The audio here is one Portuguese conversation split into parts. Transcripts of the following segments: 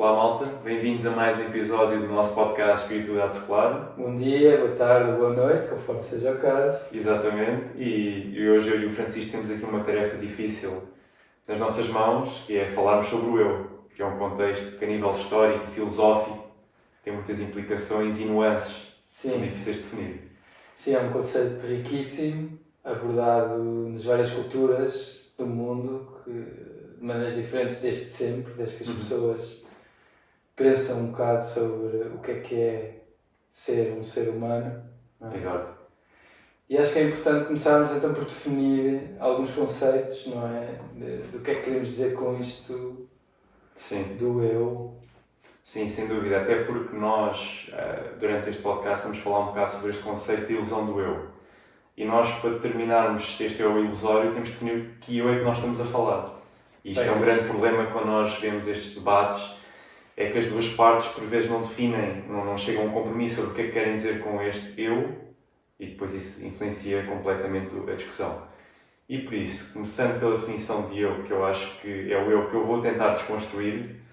Olá malta, bem-vindos a mais um episódio do nosso podcast Espiritualidade Secular. Bom dia, boa tarde, boa noite, conforme seja o caso. Exatamente, e hoje eu e o Francisco temos aqui uma tarefa difícil nas nossas mãos, que é falarmos sobre o eu, que é um contexto que a nível histórico e filosófico tem muitas implicações e nuances que são difíceis de definir. Sim, é um conceito riquíssimo, abordado nas várias culturas do mundo, de maneiras diferentes desde sempre, desde que as pessoas pensam um bocado sobre o que é ser um ser humano. Não é? Exato. E acho que é importante começarmos então por definir alguns conceitos, não é? Do que é que queremos dizer com isto. Sim. Do eu. Sim, sem dúvida, até porque nós, durante este podcast, vamos falar um bocado sobre este conceito de ilusão do eu. E nós, para determinarmos se este é o ilusório, temos de definir que eu é que nós estamos a falar. E isto é um grande problema quando nós vemos estes debates, é que as duas partes, por vezes, não definem, não chegam a um compromisso sobre o que é que querem dizer com este eu, e depois isso influencia completamente a discussão. E por isso, começando pela definição de eu, que eu acho que é o eu que eu vou tentar desconstruir,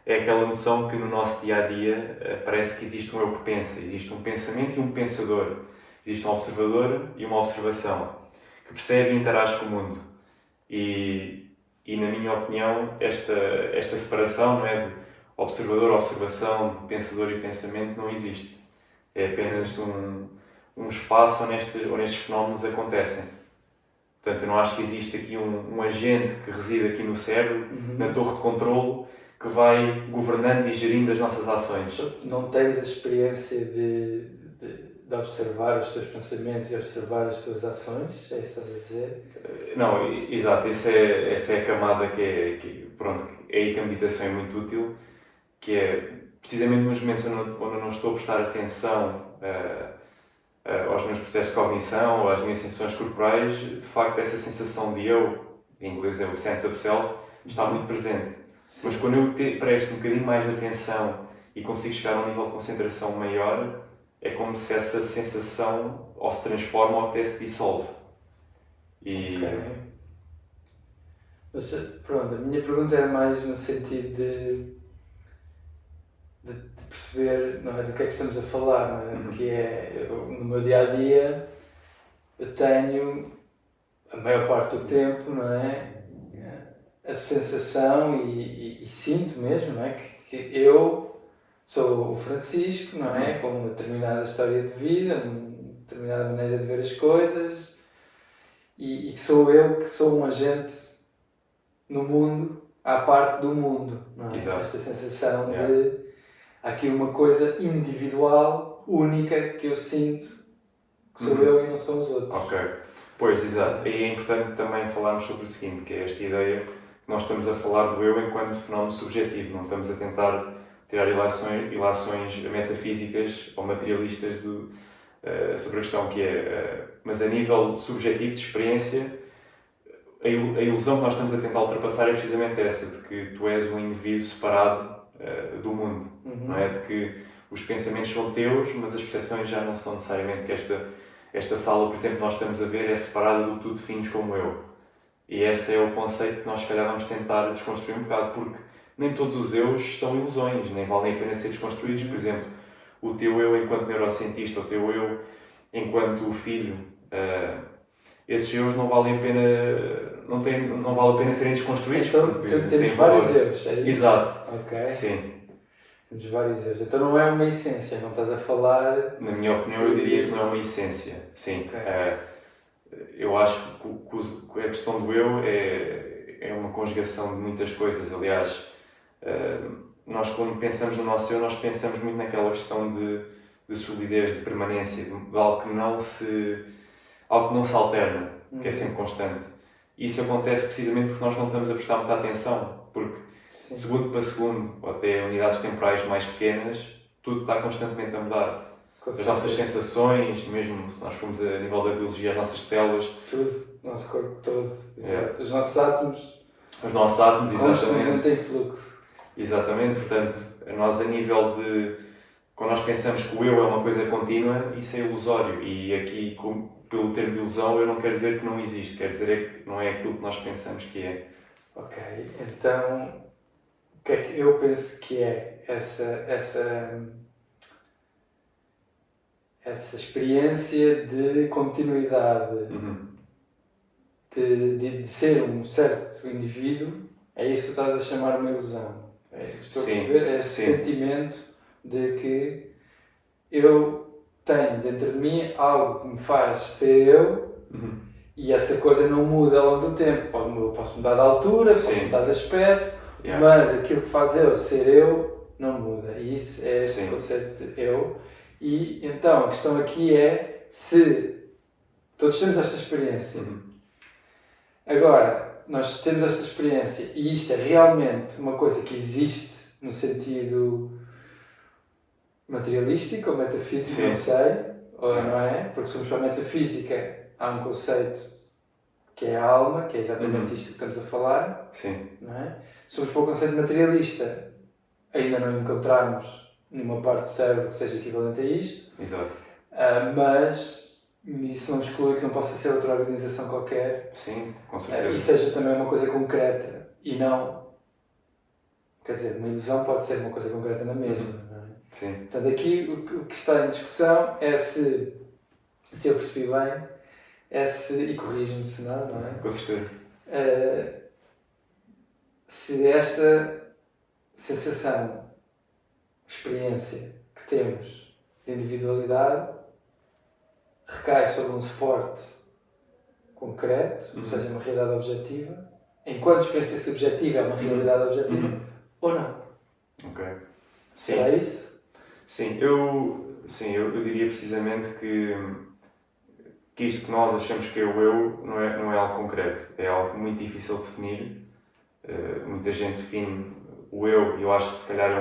é aquela noção que no nosso dia-a-dia parece que existe um eu que pensa, existe um pensamento e um pensador, existe um observador e uma observação, que percebe e interage com o mundo. E na minha opinião, esta separação, não é, de observador, observação, de pensador e pensamento não existe. É apenas um espaço onde estes fenómenos acontecem. Portanto, eu não acho que existe aqui um agente que reside aqui no cérebro, na torre de controlo, que vai governando e gerindo as nossas ações. Não tens a experiência de observar os teus pensamentos e observar as tuas ações? É isso que estás a dizer? Não, exato. Essa é a camada que é aí que a meditação é muito útil, que é precisamente nos momentos onde eu não estou a prestar atenção aos meus processos de cognição ou às minhas sensações corporais, de facto essa sensação de eu, em inglês é o sense of self, está muito presente. Sim. Mas quando eu presto um bocadinho mais de atenção e consigo chegar a um nível de concentração maior, é como se essa sensação ou se transforma ou até se dissolve. Ok. Mas pronto, a minha pergunta era mais no sentido de perceber, não é, do que é que estamos a falar, não é? Que é, no meu dia-a-dia, eu tenho, a maior parte do tempo, não é? A sensação e sinto mesmo, não é? Que eu sou o Francisco, não é? Com uma determinada história de vida, uma determinada maneira de ver as coisas e que sou eu que sou um agente no mundo, à parte do mundo, não é? Exato. Esta sensação de há aqui uma coisa individual, única, que eu sinto que sou eu e não são os outros. Ok. Pois, exato. E é importante também falarmos sobre o seguinte, que é esta ideia que nós estamos a falar do eu enquanto fenómeno subjetivo, não estamos a tentar tirar ilações metafísicas ou materialistas sobre a questão que é, mas a nível subjetivo de experiência, a ilusão que nós estamos a tentar ultrapassar é precisamente essa, de que tu és um indivíduo separado do mundo, não é? De que os pensamentos são teus, mas as percepções já não são necessariamente, que esta sala, por exemplo, nós estamos a ver, é separada do que tu defines como eu. E esse é o conceito que nós, se calhar, vamos tentar desconstruir um bocado, porque nem todos os eus são ilusões, nem valem a pena ser desconstruídos. Por exemplo, o teu eu enquanto neurocientista, o teu eu enquanto filho, esses eus não valem a pena, não vale a pena serem desconstruídos. Então temos vários eus, é isso? Exato. Ok. Sim. Temos vários eus. Então não é uma essência, não estás a falar... Na minha opinião, eu diria que não é uma essência. Sim. Okay. Eu acho que a questão do eu é uma conjugação de muitas coisas. Aliás, nós quando pensamos no nosso eu, nós pensamos muito naquela questão de solidez, de permanência, de algo que não se alterna, que é sempre constante. E isso acontece precisamente porque nós não estamos a prestar muita atenção, porque de segundo para segundo, ou até unidades temporais mais pequenas, tudo está constantemente a mudar. As nossas sensações, mesmo se nós formos a nível da biologia, as nossas células... Tudo, o nosso corpo todo, exato. Os nossos átomos... Os nossos átomos, exatamente. Constantemente em fluxo. Exatamente, portanto, nós a nível de... Quando nós pensamos que o eu é uma coisa contínua, isso é ilusório. E aqui, pelo termo de ilusão, eu não quero dizer que não existe, quer dizer que não é aquilo que nós pensamos que é. Ok, então... o que é que eu penso que é essa experiência de continuidade, de ser um certo indivíduo, é isso que tu estás a chamar uma ilusão. Estou a perceber? É esse sentimento de que eu tenho dentro de mim algo que me faz ser eu, e essa coisa não muda ao longo do tempo. Posso mudar de altura, posso mudar de aspecto, mas aquilo que faz eu ser eu não muda. E isso é esse conceito de eu. E então a questão aqui é se todos temos esta experiência. Agora, nós temos esta experiência e isto é realmente uma coisa que existe no sentido materialístico ou metafísico, não sei, ou não é? Porque somos para a metafísica, há um conceito que é a alma, que é exatamente isto que estamos a falar. Não é? Somos para o conceito materialista, ainda não encontrarmos nenhuma parte do cérebro que seja equivalente a isto. Exato. Mas isso não exclui que não possa ser outra organização qualquer. Sim, com certeza. E seja também uma coisa concreta e não... Quer dizer, uma ilusão pode ser uma coisa concreta na mesma, não é? Sim. Portanto, aqui o que está em discussão é se eu percebi bem, e corrige-me se não é? Com certeza. Se esta sensação, experiência que temos de individualidade recai sobre um suporte concreto, ou seja, uma realidade objetiva, enquanto experiência subjetiva é uma realidade objetiva, ou não. Ok. Será isso? Sim, eu diria precisamente que isto que nós achamos que é o eu não é algo concreto, é algo muito difícil de definir. Muita gente define o eu, e eu acho que se calhar é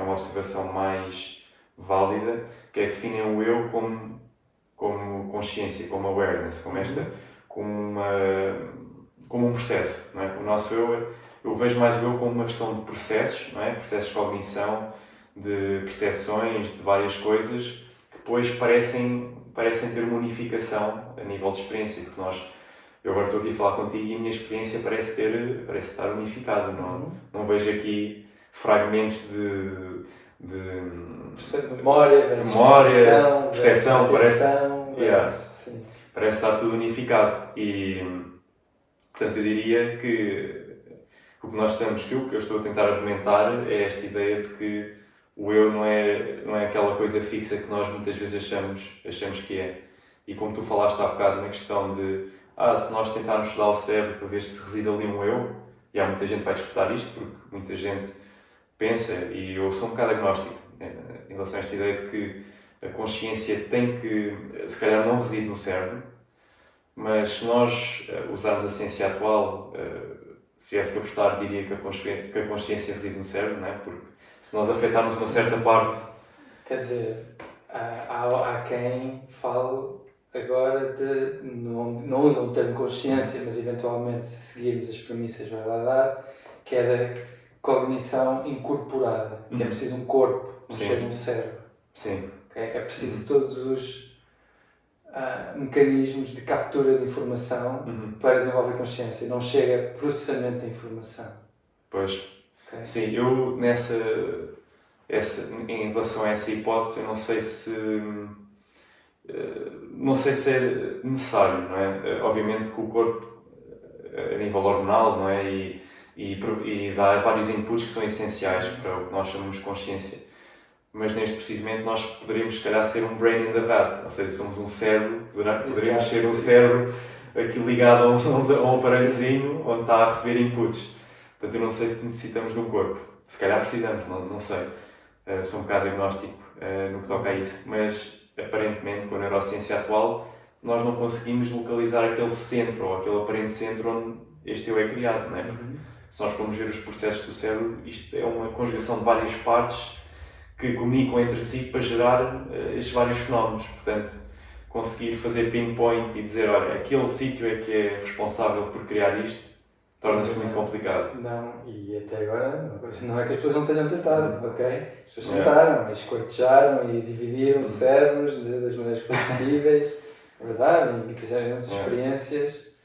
uma observação mais válida, que é definem o eu como consciência, como awareness, como um processo, não é? O nosso eu vejo mais o eu como uma questão de processos, não é? Processos de cognição, de percepções, de várias coisas que depois parecem ter uma unificação a nível de experiência, porque eu agora estou aqui a falar contigo e a minha experiência parece estar unificada, não vejo aqui fragmentos de memória, percepção, parece estar tudo unificado. E portanto eu diria que o que nós temos, que eu estou a tentar argumentar, é esta ideia de que o eu não é aquela coisa fixa que nós muitas vezes achamos que é. E como tu falaste há bocado na questão de se nós tentarmos estudar o cérebro para ver se reside ali um eu, e há muita gente que vai disputar isto, porque muita gente pensa, e eu sou um bocado agnóstico em relação a esta ideia de que a consciência se calhar não reside no cérebro, mas se nós usarmos a ciência atual, se tivesse que apostar, diria que a consciência reside no cérebro, não é? Porque se nós afetarmos uma certa parte... Quer dizer, há quem fale agora de... Não usam o termo consciência, mas eventualmente, se seguirmos as premissas, vai lá dar, que é da cognição incorporada, que é preciso um corpo, não seja um cérebro. Sim. Okay? É preciso todos os mecanismos de captura de informação para desenvolver consciência. Não chega processamento da informação. Pois. Okay? Sim, eu em relação a essa hipótese, eu não sei se é necessário, não é? Obviamente que o corpo, a nível hormonal, não é? E dá vários inputs que são essenciais para o que nós chamamos de consciência. Mas neste precisamente nós poderíamos, se calhar, ser um brain in the vat, ou seja, somos um cérebro, poderíamos ser um cérebro aqui ligado a um aparelhozinho onde está a receber inputs. Portanto, eu não sei se necessitamos de um corpo. Se calhar precisamos, não sei. Sou um bocado agnóstico no que toca a isso, mas aparentemente, com a neurociência atual, nós não conseguimos localizar aquele centro, ou aquele aparente centro onde este eu é criado, não é? Porque se nós formos ver os processos do cérebro, isto é uma conjugação de várias partes que comunicam entre si para gerar estes vários fenómenos. Portanto, conseguir fazer pinpoint e dizer, olha, aquele sítio é que é responsável por criar isto, torna-se muito complicado. Não, e até agora, não é que as pessoas não tenham tentado, ok? As pessoas tentaram, esquartejaram e dividiram cérebros das maneiras possíveis, é verdade, e fizeram essas experiências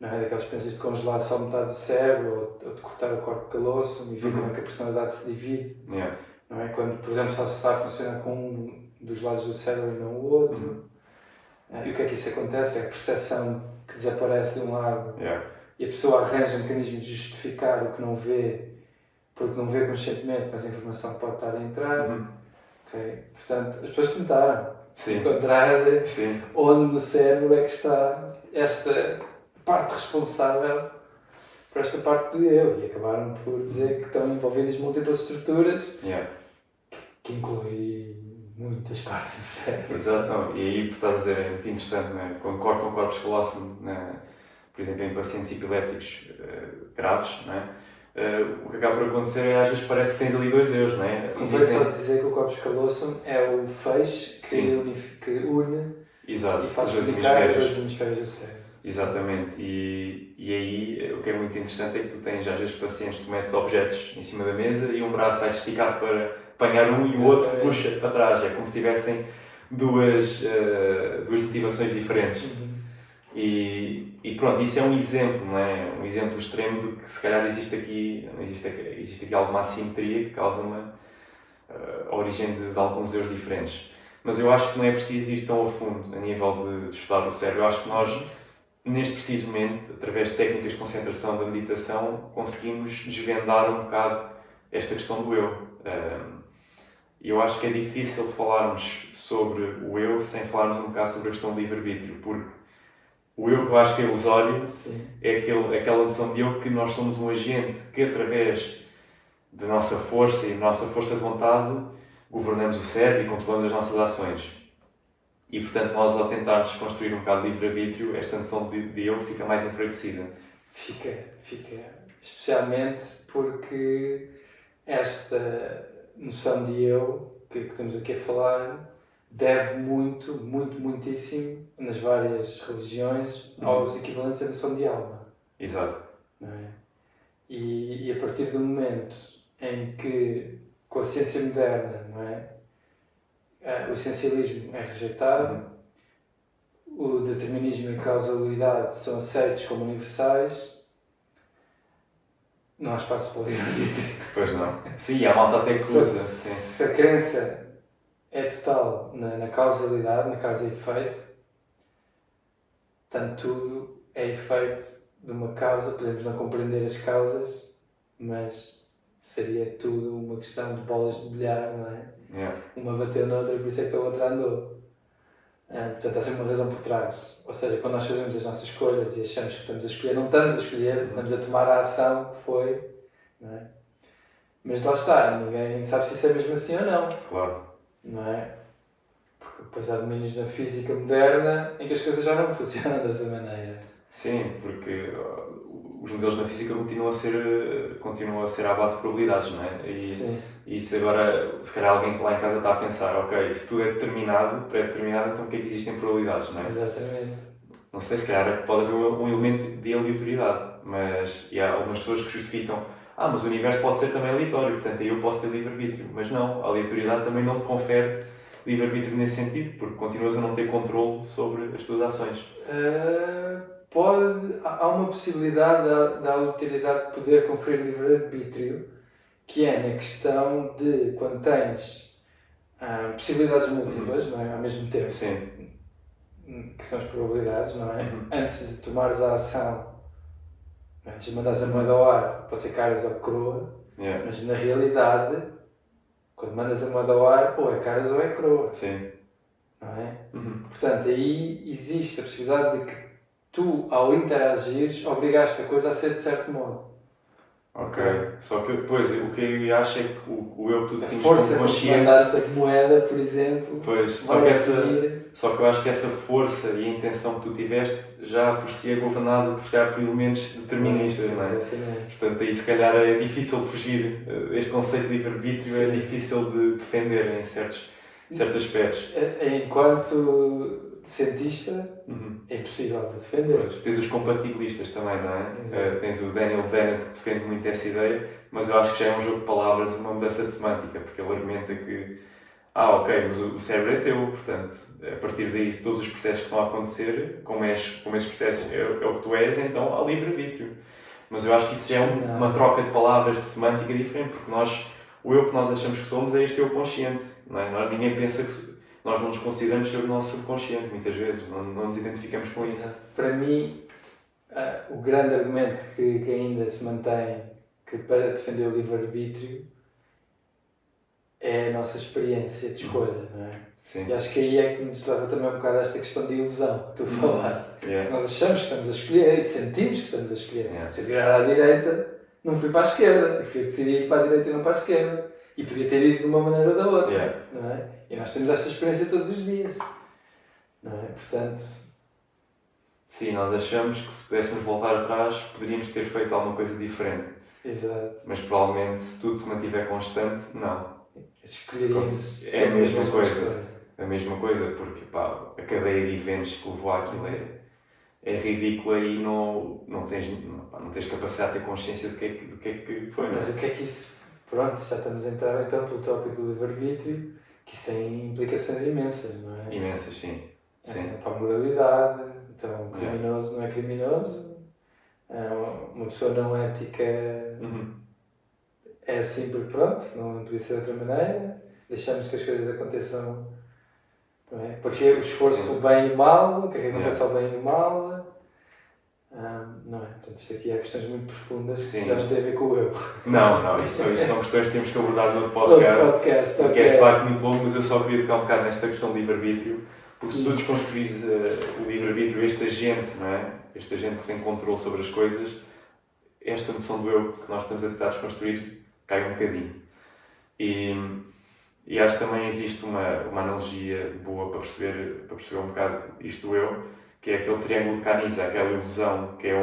não é? Daquelas experiências de congelar só metade do cérebro ou de cortar o corpo caloço e ver como é que a personalidade se divide. Yeah. Não é? Quando, por exemplo, só se está a funcionar com um dos lados do cérebro e não o outro. E o que é que isso acontece? É a percepção que desaparece de um lado e a pessoa arranja mecanismos de justificar o que não vê, porque não vê conscientemente, mas a informação pode estar a entrar. Okay? Portanto, as pessoas tentaram encontrar onde no cérebro é que está esta parte responsável por esta parte do eu, e acabaram por dizer que estão envolvidas múltiplas estruturas que inclui muitas partes do cérebro. Exato, não. E aí o que tu estás a dizer é muito interessante, não é? Quando cortam corpos calóseo, por exemplo, em pacientes epiléticos graves, não é? O que acaba por acontecer é, às vezes parece que tens ali dois eus, não é? Convém só dizer que o corpus callosum é o feixe que une e faz comunicar os dois hemisférios do cérebro. Exatamente, e aí o que é muito interessante é que tu tens às vezes pacientes que tu metes objetos em cima da mesa e um braço vai se esticar para apanhar um e o outro puxa para trás, é como se tivessem duas motivações diferentes. E pronto, isso é um exemplo, não é? Um exemplo extremo de que se calhar existe aqui alguma assimetria que causa a origem de alguns erros diferentes. Mas eu acho que não é preciso ir tão a fundo a nível de estudar o cérebro. Eu acho que nós, neste preciso momento, através de técnicas de concentração da meditação, conseguimos desvendar um bocado esta questão do eu. E eu acho que é difícil falarmos sobre o eu sem falarmos um bocado sobre a questão do livre-arbítrio, porque o eu que eu acho que é ilusório é aquela noção de eu que nós somos um agente que, através da nossa força e da nossa força de vontade, governamos o cérebro e controlamos as nossas ações. E, portanto, nós, ao tentarmos construir um bocado de livre-arbítrio, esta noção de eu fica mais enfraquecida. Fica. Especialmente porque esta noção de eu que estamos aqui a falar deve muitíssimo nas várias religiões aos equivalentes à noção de alma. Exato. Não é? E a partir do momento em que, com a ciência moderna, não é? O essencialismo é rejeitado, o determinismo e a causalidade são aceitos como universais, não há espaço para o livre-arbítrio. Pois não. Sim, a malta até que usa. Se a crença é total na causalidade, na causa e efeito, tanto tudo é efeito de uma causa, podemos não compreender as causas, mas seria tudo uma questão de bolas de bilhar, não é? Uma bateu na outra, por isso é que a outra andou. Portanto, há sempre uma razão por trás. Ou seja, quando nós fazemos as nossas escolhas e achamos que estamos a escolher, não estamos a escolher, estamos a tomar a ação que foi, não é? Mas lá está, ninguém sabe se isso é mesmo assim ou não. Claro. Não é? Porque depois há domínios na física moderna em que as coisas já não funcionam dessa maneira. Sim, porque os modelos na física continuam a ser à base de probabilidades, não é? E se agora, se calhar alguém que lá em casa está a pensar, ok, se tudo é pré-determinado, então o que é que existem probabilidades, não é? Exatamente. Não sei, se calhar pode haver um elemento de aleatoriedade, mas há algumas pessoas que justificam, mas o universo pode ser também aleatório, portanto aí eu posso ter livre-arbítrio. Mas não, a aleatoriedade também não te confere livre-arbítrio nesse sentido, porque continuas a não ter controle sobre as tuas ações. Há uma possibilidade da aleatoriedade poder conferir livre-arbítrio, que é na questão de quando tens possibilidades múltiplas, não é? Ao mesmo tempo. Sim. Que são as probabilidades, não é? Antes de tomares a ação, antes de mandares a moeda ao ar, pode ser caras ou coroa, mas na realidade, quando mandas a moeda ao ar, ou é caras ou é coroa. Sim. Não é? Portanto, aí existe a possibilidade de que tu, ao interagires, obrigaste a coisa a ser de certo modo. Ok. Só que depois, o que eu acho é que o eu que tu defines como consciente... A força que mandaste a moeda, por exemplo, só que eu acho que essa força e a intenção que tu tiveste já por si é governada por elementos deterministas, não é? Exatamente. Portanto, aí se calhar é difícil fugir. Este conceito de livre-arbítrio é difícil de defender em certos aspectos. Enquanto cientista, é impossível de defender. Pois. Tens os compatibilistas também, não é? Tens o Daniel Dennett que defende muito essa ideia, mas eu acho que já é um jogo de palavras, uma mudança de semântica, porque ele argumenta que ok, mas o cérebro é teu, portanto, a partir daí, todos os processos que estão a acontecer, como esses processos é o que tu és, então há livre-arbítrio. Mas eu acho que isso já é uma troca de palavras, de semântica diferente, porque o eu que nós achamos que somos é este eu consciente, não é? Ninguém pensa que nós não nos consideramos ser o nosso subconsciente, muitas vezes, não nos identificamos com isso. Para mim, o grande argumento que ainda se mantém que para defender o livre-arbítrio é a nossa experiência de escolha, não é? Sim. E acho que aí é que nos leva também um bocado a esta questão de ilusão que tu falaste. Yeah. Nós achamos que estamos a escolher e sentimos que estamos a escolher. Yeah. Se eu virar à direita, não fui para a esquerda. Eu fui decidir ir para a direita e não para a esquerda. E podia ter ido de uma maneira ou da outra. Yeah. Não é? E nós temos esta experiência todos os dias. Não é? Portanto... Sim, nós achamos que se pudéssemos voltar atrás, poderíamos ter feito alguma coisa diferente. Exato. Mas provavelmente, se tudo se mantiver constante, não. Escolheríamos é a mesma coisa. A mesma coisa, porque a cadeia de eventos que levou àquilo é ridícula e não tens capacidade de ter consciência do que é que foi. Mas o que é que isso... Pronto, já estamos a entrar então pelo tópico do livre-arbítrio, que isso tem implicações imensas, não é? Imensas, sim. Para a moralidade, então um criminoso não é criminoso, uma pessoa não ética é assim porque pronto, não podia ser de outra maneira, deixamos que as coisas aconteçam, não é? Porque o esforço, o bem e o mal, o que é que acontece ao bem e ao mal, não é? Portanto, isto aqui é questões muito profundas que já não têm a ver com o eu. Não, isso são questões que temos que abordar no podcast, porque é de facto muito longo, mas eu só queria tocar um bocado nesta questão de livre-arbítrio, porque se tu desconstruires o livre-arbítrio, este agente, não é? Este agente que tem controle sobre as coisas, esta noção do eu que nós estamos a tentar desconstruir cai um bocadinho. E acho que também existe uma analogia boa para perceber um bocado isto do eu, que é aquele triângulo de Canisa, aquela ilusão, que é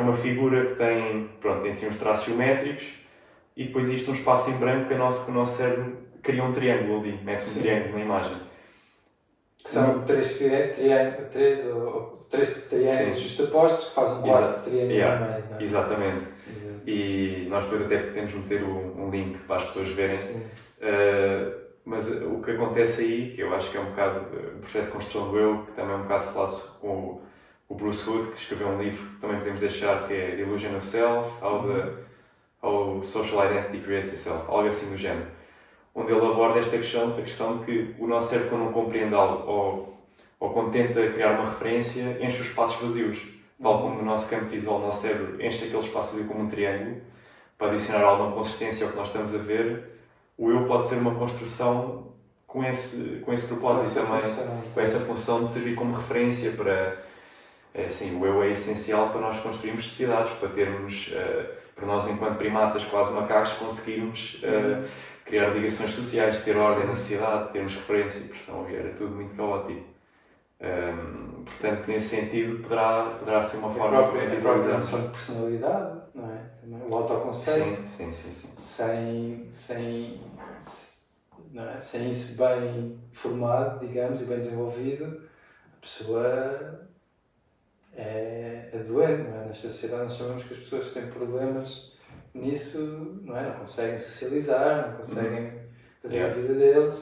uma figura que tem si uns traços geométricos e depois existe um espaço em branco que o nosso cérebro cria um triângulo ali, mete-se um triângulo na imagem. Que são três triângulos justapostos que fazem um quarto triângulo no meio. Não é? Exatamente. E nós depois até podemos meter um link para as pessoas verem. Mas o que acontece aí, que eu acho que é um bocado o processo de construção do eu, que também é um bocado falado com o Bruce Hood, que escreveu um livro que também podemos deixar, que é The Illusion of Self, How Social Identity Creates Itself, algo assim do género. Onde ele aborda esta questão, a questão de que o nosso cérebro, quando não compreende algo ou quando tenta criar uma referência, enche os espaços vazios. Tal como no nosso campo visual, o nosso cérebro enche aquele espaço vazio como um triângulo, para adicionar alguma consistência ao que nós estamos a ver. O eu pode ser uma construção com esse propósito também, com essa função de servir como referência para... o eu é essencial para nós construirmos sociedades, para termos, para nós enquanto primatas, quase macacos, conseguirmos criar ligações sociais, ter ordem na sociedade, termos referência, porque senão era tudo muito caótico. Portanto, nesse sentido, poderá ser uma forma de visualizar. A noção de personalidade, não é? O autoconceito. Sim. Sem isso bem formado, digamos, e bem desenvolvido, a pessoa é doente, não é? Nesta sociedade nós chamamos que as pessoas têm problemas nisso, não é? Não conseguem socializar, não conseguem fazer a vida deles.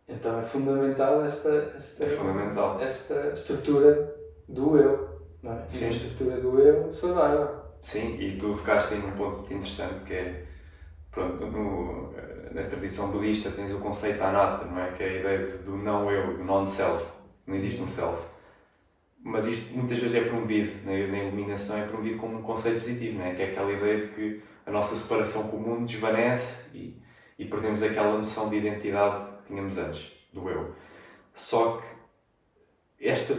Então é fundamental esta estrutura do eu, não é? Sim. E a estrutura do eu saudável. Sim, e tu tocaste em um ponto muito interessante, que é, na tradição budista tens o conceito anatta, não é? Que é a ideia do não-eu, do non-self. Não existe um self. Mas isto muitas vezes é promovido, na iluminação é promovido como um conceito positivo, não é? Que é aquela ideia de que a nossa separação com o mundo desvanece e perdemos aquela noção de identidade que tínhamos antes, do eu. Só que este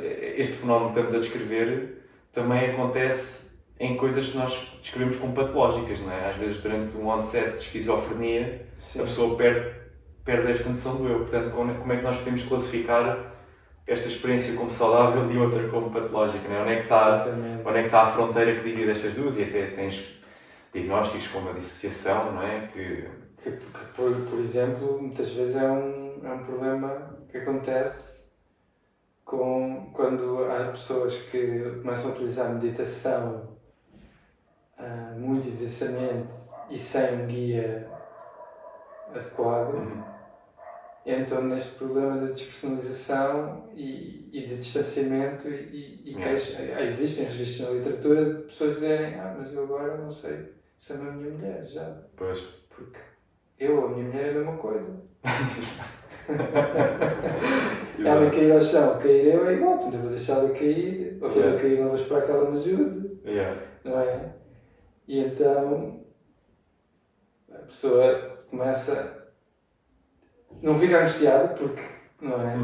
fenómeno que estamos a descrever também acontece em coisas que nós descrevemos como patológicas, não é? Às vezes durante um onset de esquizofrenia, a pessoa perde esta noção do eu. Portanto, como é que nós podemos classificar esta experiência como saudável e outra como patológica, não é? Onde é que está a fronteira que divide estas duas? E até tens diagnósticos como a dissociação, não é? Que por exemplo, muitas vezes é um problema que acontece quando há pessoas que começam a utilizar meditação muito intensamente e sem um guia adequado, Uhum. entram neste problema de despersonalização e de distanciamento e queixa. Existem registros na literatura de pessoas dizerem mas eu agora não sei se amo a minha mulher já. Pois. Porque eu ou a minha mulher é a mesma coisa. Ela cair ao chão, cair eu é igual, portanto eu vou deixá-la cair, ou quando eu cair não vou esperar que ela me ajude, não é? E então a pessoa começa, não fica angustiada porque, não é?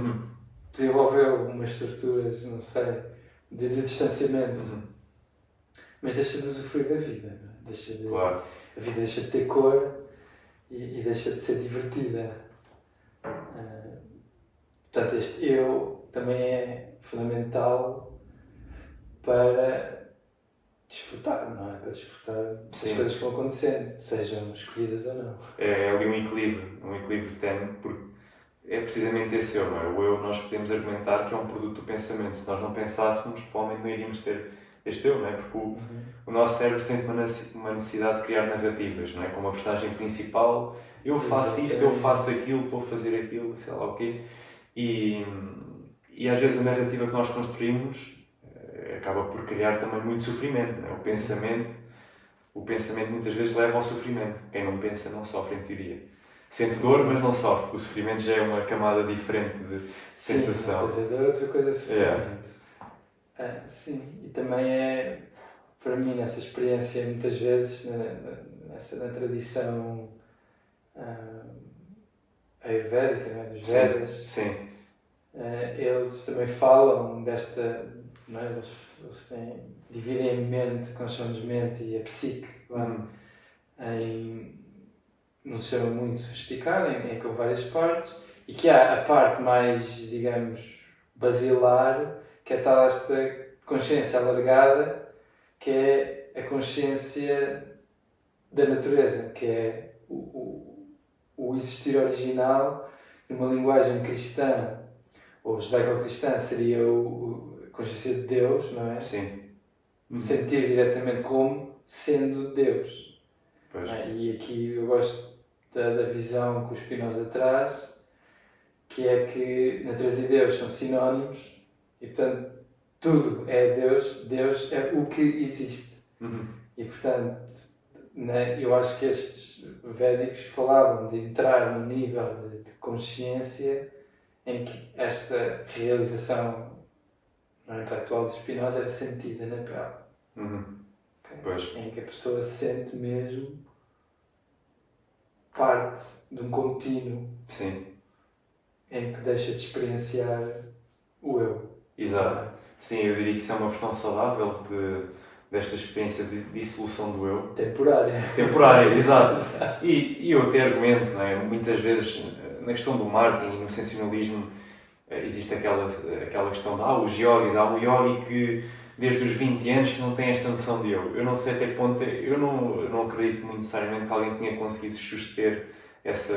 Desenvolveu umas estruturas, não sei, de distanciamento, mas deixa de usufruir da vida, não é? Claro. A vida deixa de ter cor e deixa de ser divertida. Portanto, este eu também é fundamental para desfrutar, não é? Para desfrutar das coisas que vão acontecendo, sejam escolhidas ou não. É ali um equilíbrio tenue, porque é precisamente esse eu, não é? O eu, nós podemos argumentar que é um produto do pensamento. Se nós não pensássemos, provavelmente não iríamos ter este eu, não é? Porque o nosso cérebro sente uma necessidade de criar narrativas, não é? Como a personagem principal, eu faço isto, eu faço aquilo, estou a fazer aquilo, sei lá o quê. E às vezes a narrativa que nós construímos acaba por criar também muito sofrimento, não é? O pensamento muitas vezes leva ao sofrimento. Quem não pensa não sofre, em teoria. Sente dor, mas não sofre, porque o sofrimento já é uma camada diferente de sensação. Uma coisa é dor, outra coisa é sofrimento. Sim, e também é, para mim, nessa experiência, muitas vezes, na tradição ayurvédica, não é? Dos Vedas, sim. Eles também falam desta, não é? Eles dividem a mente, que nós chamamos de mente, e a psique, num sistema muito sofisticado, em com várias partes, e que há a parte mais, digamos, basilar, que é tal esta consciência alargada, que é a consciência da natureza, que é o existir original, numa linguagem cristã, ou judaico-cristã, seria a consciência de Deus, não é? Sim. Sentir diretamente como sendo Deus. Pois. E aqui eu gosto da visão que o Spinoza traz, que é que natureza e Deus são sinónimos e, portanto, tudo é Deus, Deus é o que existe. E, portanto, eu acho que estes védicos falavam de entrar num nível de consciência em que esta realização intelectual de Spinoza é sentida na pele. Pois. Em que a pessoa sente mesmo parte de um contínuo. Sim. Em que deixa de experienciar o eu. Exato. Sim, eu diria que isso é uma versão saudável desta experiência de dissolução do eu. Temporária, exato. E eu até argumento, não é? Muitas vezes, na questão do marketing e no sensacionalismo, existe aquela questão de os yogis, há um yogi que desde os 20 anos que não tem esta noção de eu. Eu não sei até que ponto, eu não acredito muito necessariamente que alguém tenha conseguido suster essa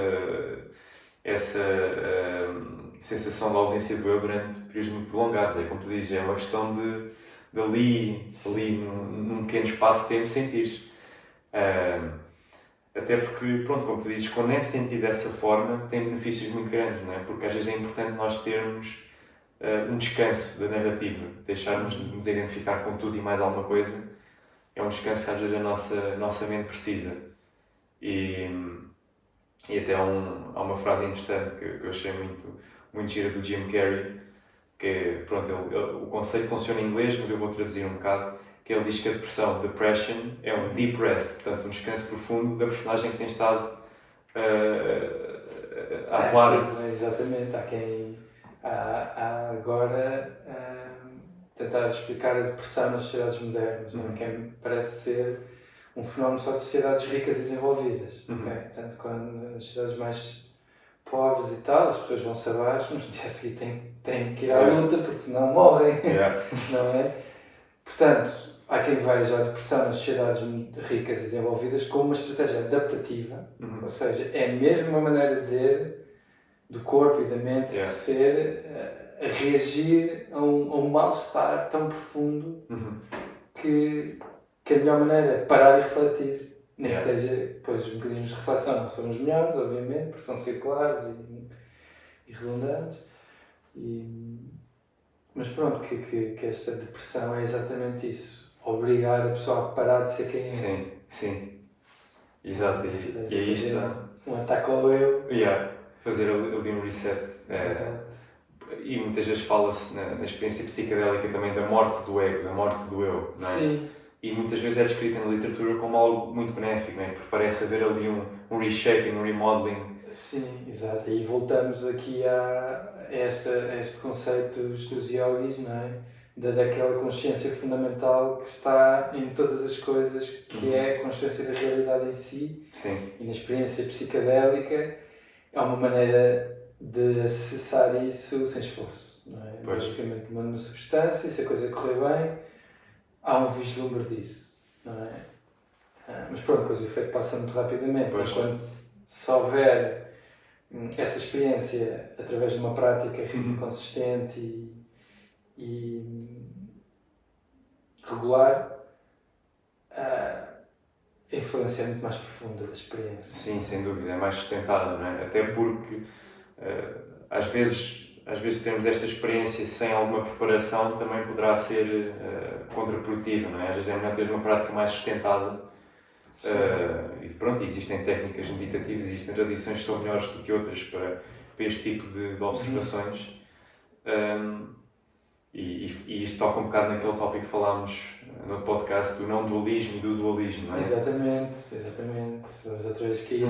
sensação de ausência do eu durante períodos muito prolongados. É como tu dizes, é uma questão de ali num pequeno espaço de tempo sentires. Até porque, pronto, como tu dizes, quando é sentido dessa forma, tem benefícios muito grandes, não é? Porque às vezes é importante nós termos um descanso da narrativa, deixarmos de nos identificar com tudo e mais alguma coisa. É um descanso que às vezes a nossa mente precisa. E até há uma frase interessante que eu achei muito gira do Jim Carrey, que é, pronto, o conceito funciona em inglês, mas eu vou traduzir um bocado, que ele diz que a depression é um deep rest, portanto um descanso profundo da personagem que tem estado a atuar. Exatamente, há agora tentar explicar a depressão nas sociedades modernas, não é? Que parece ser um fenómeno só de sociedades ricas e desenvolvidas. Okay? Portanto, quando nas sociedades mais pobres e tal, as pessoas vão-se abaixo, mas no dia a seguir têm que ir à luta, porque senão morrem. Não é? Portanto, há quem veja a depressão nas sociedades ricas e desenvolvidas como uma estratégia adaptativa, ou seja, é mesmo uma maneira de dizer do corpo e da mente do ser a reagir a um mal-estar tão profundo que a melhor maneira é parar e refletir. Nem que seja, pois os mecanismos de reflexão não são os melhores, obviamente, porque são circulares e redundantes. Mas pronto, que esta depressão é exatamente isso. Obrigar a pessoa a parar de ser quem é. Sim. Exato. E aí está. Um ataque ao eu. Fazer ali um reset. E muitas vezes fala-se na experiência psicadélica também da morte do ego, da morte do eu, não é? Sim. E muitas vezes é descrita na literatura como algo muito benéfico, não é? Porque parece haver ali um reshaping, um remodeling. Sim, exato. E voltamos aqui a este conceito dos yogis, não é? Daquela consciência fundamental que está em todas as coisas, que é a consciência da realidade em si. Sim. E na experiência psicadélica é uma maneira de acessar isso sem esforço, não é? Basicamente tomando uma substância, se a coisa correr bem, há um vislumbre disso, não é? Mas pronto, depois o efeito passa muito rapidamente. Quando se houver essa experiência através de uma prática consistente e regular, a influência é muito mais profunda da experiência. Sim, sem dúvida, é mais sustentada, não é? Até porque às vezes termos esta experiência sem alguma preparação também poderá ser contraprodutiva, não é? Às vezes é melhor ter uma prática mais sustentada. E pronto, existem técnicas meditativas, existem tradições que são melhores do que outras para este tipo de observações. E isto toca um bocado naquele tópico que falámos no podcast do não dualismo e do dualismo, não é? Exatamente. Vamos outra vez cair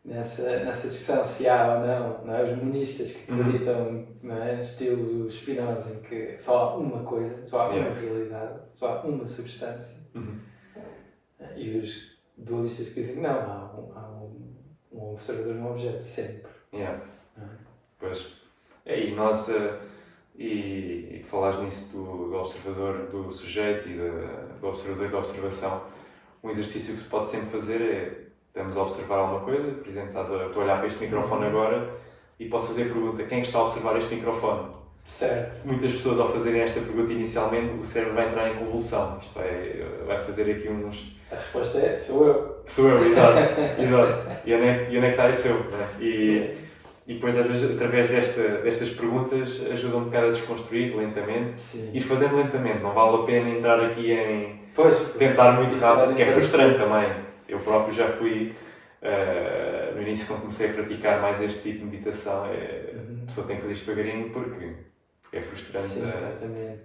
nessa discussão se há ou não é? Os monistas que acreditam, não é? Estilo Spinoza, em que só há uma coisa, só há uma realidade, só há uma substância. E os dualistas que dizem que não, há um observador e um objeto sempre. Pois. E nós, e falares nisso do observador, do sujeito e do observador e da observação, um exercício que se pode sempre fazer é, estamos a observar alguma coisa, por exemplo, estou a olhar para este microfone agora e posso fazer a pergunta, quem é que está a observar este microfone? Certo. Muitas pessoas, ao fazerem esta pergunta inicialmente, o cérebro vai entrar em convulsão, isto é, vai fazer aqui uns... A resposta é, sou eu. Sou eu, exato. E onde é que está esse eu? Né? E depois, às vezes, através destas perguntas, ajuda um bocado a desconstruir lentamente. Sim. Ir fazendo lentamente, não vale a pena entrar aqui em Pois, tentar muito rápido, porque é frustrante também. Eu próprio já fui, no início, quando comecei a praticar mais este tipo de meditação, a pessoa tem que fazer isto devagarinho porque é frustrante. Sim, exatamente.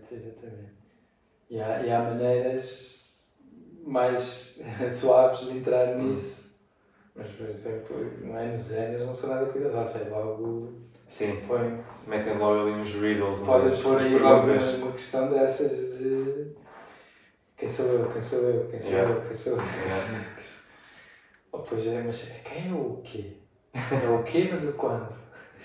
E há maneiras mais suaves de entrar nisso. Mas, por exemplo, não é no Zen, eles não são nada cuidadosos, é logo... Sim, põe, metem logo ali uns riddles, podem pôr aí logo uma questão dessas de... Quem sou eu? Pois é, mas quem é o quê? É o quê, mas o quando?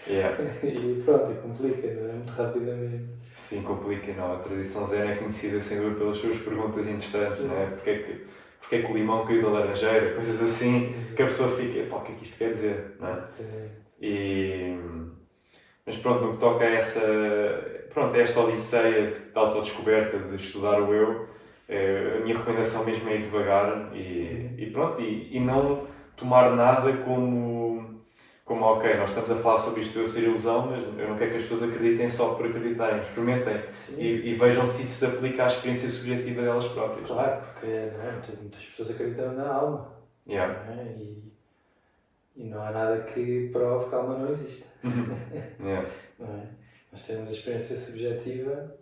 E pronto, complica, não é? Muito rapidamente. Sim, complica, não. A tradição Zen é conhecida sem dúvida pelas suas perguntas interessantes, não é? Porque é que o limão caiu da laranjeira? Coisas assim que a pessoa fica, pá, o que é que isto quer dizer? Não é? Mas pronto, no que toca a esta odisseia de autodescoberta, de estudar o eu, a minha recomendação mesmo é ir devagar e não tomar nada como ok, nós estamos a falar sobre isto eu ser ilusão, mas eu não quero que as pessoas acreditem só por acreditarem, experimentem e vejam se isso se aplica à experiência subjetiva delas próprias. Claro, porque muitas pessoas acreditam na alma. Não é? E não há nada que prove que a alma não existe. Não é? Nós temos a experiência subjetiva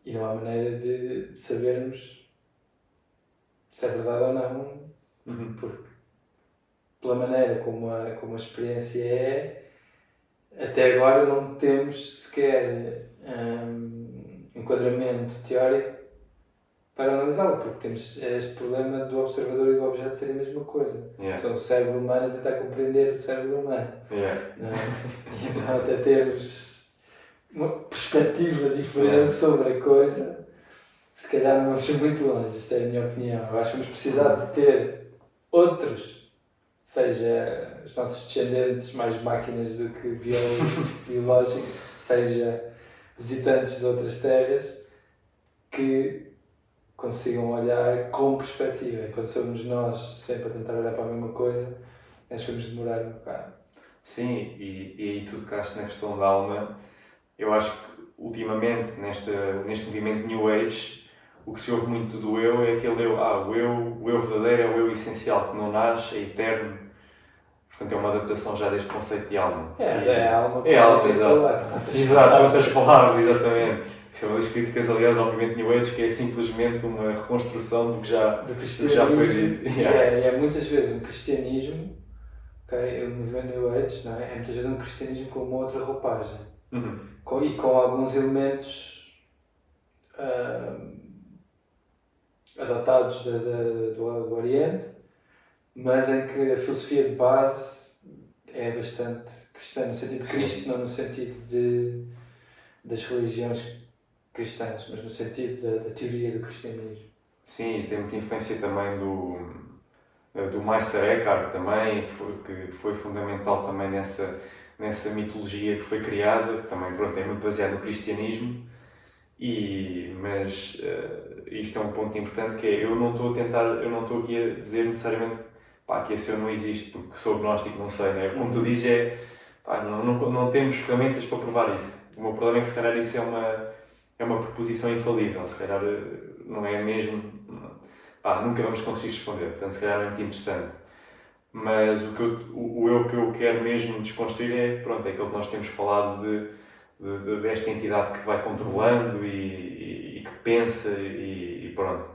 e não há maneira de sabermos se é verdade ou não, porque pela maneira como a experiência é, até agora não temos sequer enquadramento teórico para analisá-lo, porque temos este problema do observador e do objeto serem a mesma coisa. São o cérebro humano a tentar compreender o cérebro humano. Não é? Então, até termos uma perspectiva diferente sobre a coisa, se calhar não vamos ir muito longe, esta é a minha opinião. Eu acho que vamos precisar de ter outros, seja os nossos descendentes mais máquinas do que biológicos, seja visitantes de outras terras, que consigam olhar com perspectiva. E quando somos nós sempre a tentar olhar para a mesma coisa, acho que vamos demorar um bocado. Sim, e aí tu tocaste na questão da alma. Eu acho que ultimamente, neste movimento New Age, o que se ouve muito do eu é aquele eu, o eu verdadeiro é o eu essencial, que não nasce, é eterno. Portanto, é uma adaptação já deste conceito de alma. É a alma É alma, exato. Exato, com outras palavras, exatamente. Isso é uma das críticas, aliás, ao movimento New Age, que é simplesmente uma reconstrução do que já foi dito. E é muitas vezes um cristianismo, okay? O movimento New Age, não é? É muitas vezes um cristianismo com uma outra roupagem. E com alguns elementos adotados do Oriente, mas em que a filosofia de base é bastante cristã, no sentido de Cristo, não no sentido das religiões cristãs, mas no sentido da teoria do cristianismo. Sim, e tem muita influência também do Meister Eckhart também, que foi fundamental também nessa mitologia que foi criada, que também pronto, é muito baseada no cristianismo, mas isto é um ponto importante, que é, eu não estou aqui a dizer necessariamente que esse eu não existe, porque sou agnóstico, não sei, né? Como tu dizes, não temos ferramentas para provar isso. O meu problema é que se calhar isso é uma proposição infalível, se calhar não é mesmo, nunca vamos conseguir responder, portanto se calhar é muito interessante. Mas o eu que eu quero mesmo desconstruir é aquilo que nós temos falado desta entidade que vai controlando e que pensa e pronto.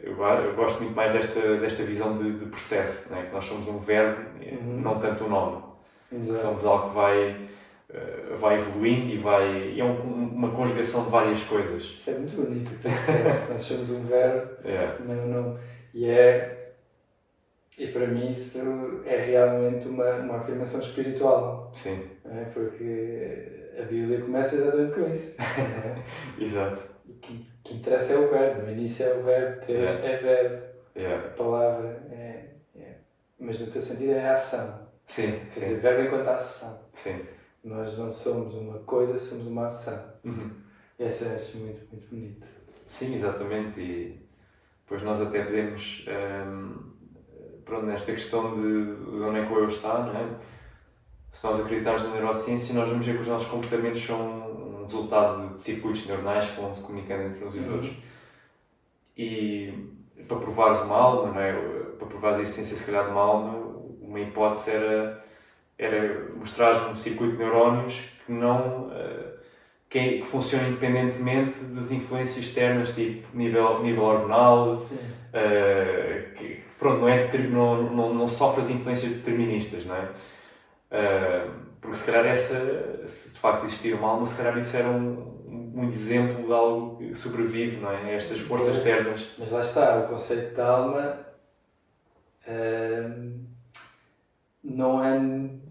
Eu gosto muito mais desta visão de processo, né? Que nós somos um verbo, não tanto um nome. Exato. Somos algo que vai evoluindo e é uma conjugação de várias coisas. Isso é muito bonito o que tu disseste. Nós somos um verbo, não um nome. E para mim isso é realmente uma afirmação espiritual. Sim. Porque a Bíblia começa exatamente com isso. Exato. O que interessa é o verbo. No início é o verbo, Deus é verbo. A palavra mas no teu sentido é a ação. Sim. Quer dizer, verbo enquanto ação. Sim. Nós não somos uma coisa, somos uma ação. E essa é muito, muito bonita. Sim, exatamente. E depois nós até podemos, nesta questão de onde é que o eu está, não é? Se nós acreditarmos na neurociência, nós vamos ver que os nossos comportamentos são um resultado de circuitos neuronais que vão se comunicando entre uns e os outros. E para provares uma alma, não é? Para provares a essência, se calhar, de uma alma, uma hipótese era mostrar um circuito de neurónios que funciona independentemente das influências externas, tipo nível hormonal, que não sofre as influências deterministas, não é? Porque se calhar se de facto existir uma alma, se calhar isso era um exemplo de algo que sobrevive, não é? Estas forças externas. Mas lá está, o conceito de alma não é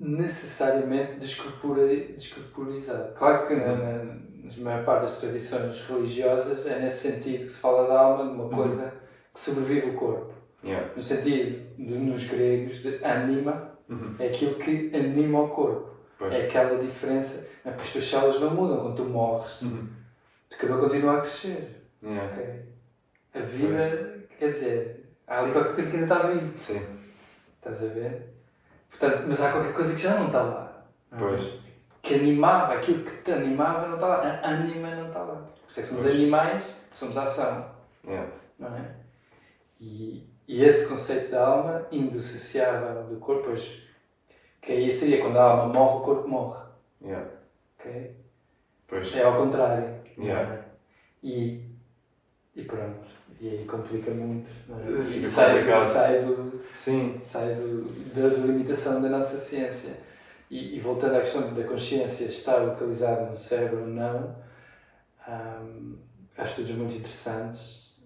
necessariamente descorporizado. Claro que na maior parte das tradições religiosas é nesse sentido que se fala da alma, de uma coisa que sobrevive o corpo. No sentido, nos gregos, de anima, é aquilo que anima o corpo. Pois. É aquela diferença. Porque as tuas células não mudam quando tu morres. O cabelo continua a crescer. Okay? A vida, quer dizer, há ali qualquer coisa que ainda está viva. Sim. Estás a ver? Portanto, mas há qualquer coisa que já não está lá. Pois. Que animava, aquilo que te animava não está lá. A anima não está lá. Por isso é que somos animais, porque somos a ação. Não é? E esse conceito da alma, indissociável do corpo, que aí seria quando a alma morre, o corpo morre. Okay? Pois. É ao contrário. E pronto. E aí complica muito. Não é? Fica sai da limitação da nossa ciência. E voltando à questão da consciência estar localizada no cérebro ou não, há estudos muito interessantes,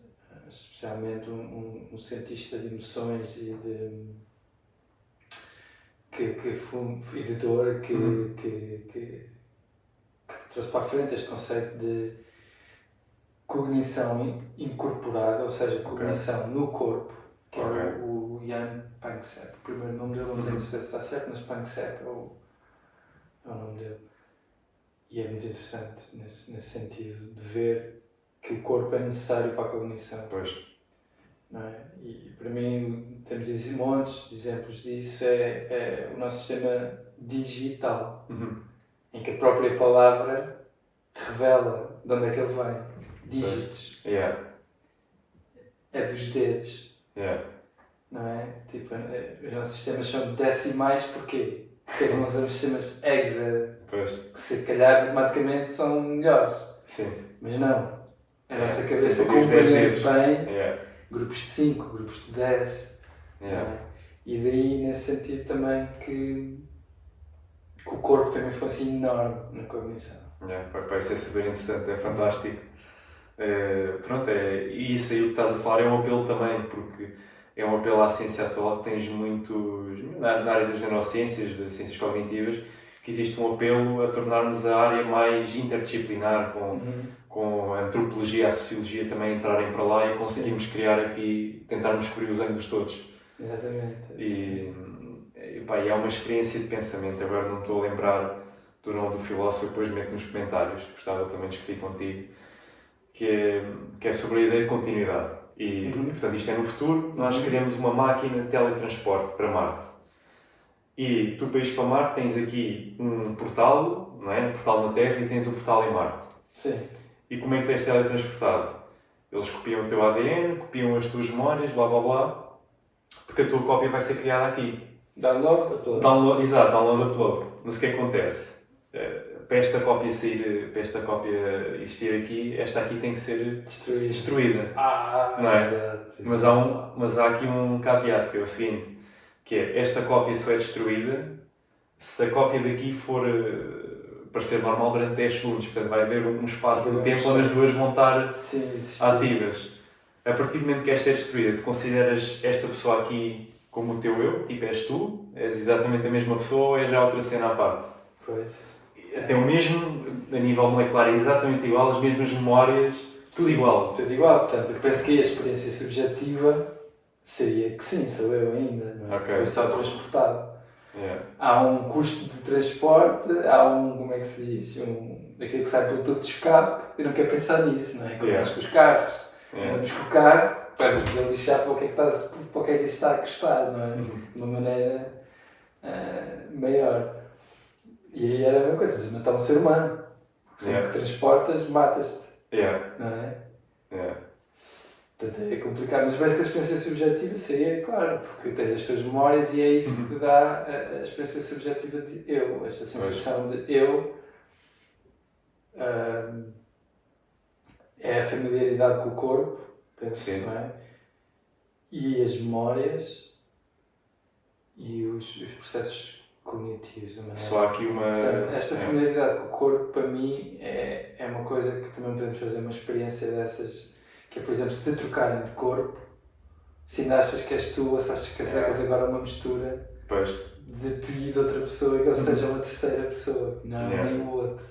especialmente um cientista de emoções e editor que trouxe para a frente este conceito de cognição incorporada, ou seja, cognição no corpo, que é o Jan Panksepp. O primeiro nome dele, não tenho certeza se está certo, mas Panksepp é o nome dele. E é muito interessante nesse sentido de ver que o corpo é necessário para a cognição. Pois. Não é? E para mim, temos montes de exemplos disso, é o nosso sistema digital, em que a própria palavra revela de onde é que ele vem. Dígitos. Yeah. É dos dedos. Yeah. Não é? Tipo, os nossos sistemas são decimais, porquê? Porque não usamos sistemas hexa, Pois. que se calhar matematicamente são melhores. Sim. Mas não. A nossa cabeça Sempre os 10 compreende dedos. bem Yeah. grupos de 5, grupos de 10. Yeah. Não é? E daí, nesse sentido, também que o corpo tem uma influência enorme na cognição. Yeah. Vai ser super interessante, é fantástico. Pronto, e isso aí o que estás a falar é um apelo também, porque é um apelo à ciência atual que tens muitos, na área das neurociências, das ciências cognitivas, que existe um apelo a tornarmos a área mais interdisciplinar, com a antropologia e a sociologia também entrarem para lá e conseguirmos criar aqui, tentarmos cobrir os ângulos todos. Exatamente. E é uma experiência de pensamento, agora não me estou a lembrar do nome do filósofo, depois meto nos comentários, gostava também de discutir contigo, que é sobre a ideia de continuidade. E, portanto, isto é no futuro, nós queremos uma máquina de teletransporte para Marte. E tu, para ires para Marte, tens aqui um portal, não é? Um portal na Terra, e tens um portal em Marte. Sim. E como é que tu és teletransportado? Eles copiam o teu ADN, copiam as tuas memórias, blá blá blá, porque a tua cópia vai ser criada aqui. Download, upload. Exato, download, upload. Mas o que acontece? Para esta cópia sair, para esta cópia existir aqui, esta aqui tem que ser destruída. Não é? Exato. Mas há aqui um caveat, que é o seguinte, que é, esta cópia só é destruída se a cópia daqui for parecer normal durante 10 segundos. Portanto, vai haver um espaço de tempo onde as duas vão estar ativas. A partir do momento que esta é destruída, tu consideras esta pessoa aqui como o teu eu? Tipo, és tu? És exatamente a mesma pessoa ou é já outra cena à parte? Pois. Até o mesmo, a nível molecular, é exatamente igual, as mesmas memórias, tudo igual. Tudo igual. Portanto, eu penso que a experiência subjetiva seria que sim, sou eu ainda. Não é? Okay. Sou só transportado. Yeah. Há um custo de transporte, há como é que se diz? Aquilo que sai pelo tubo de escape, eu não quero pensar nisso, não é? Como com os carros. Andamos com o carro, vamos a lixar para o que é que isso está a custar, não é? De uma maneira maior. E aí era a mesma coisa, mas matar um ser humano. Porque sempre que transportas, matas-te. Não é? Portanto, é complicado, mas parece que a experiência subjetiva seria, claro, porque tens as tuas memórias e é isso que te dá a experiência subjetiva de eu, esta sensação de eu. É a familiaridade com o corpo, penso, não é? E as memórias e os processos cognitivos. Só há aqui uma... Portanto, esta familiaridade com o corpo, para mim, é uma coisa que também podemos fazer uma experiência dessas, que é, por exemplo, se te trocarem de corpo, se ainda achas que és tu, ou se achas que és agora uma mistura de ti e de outra pessoa, ou seja, uma terceira pessoa, não nem o outro.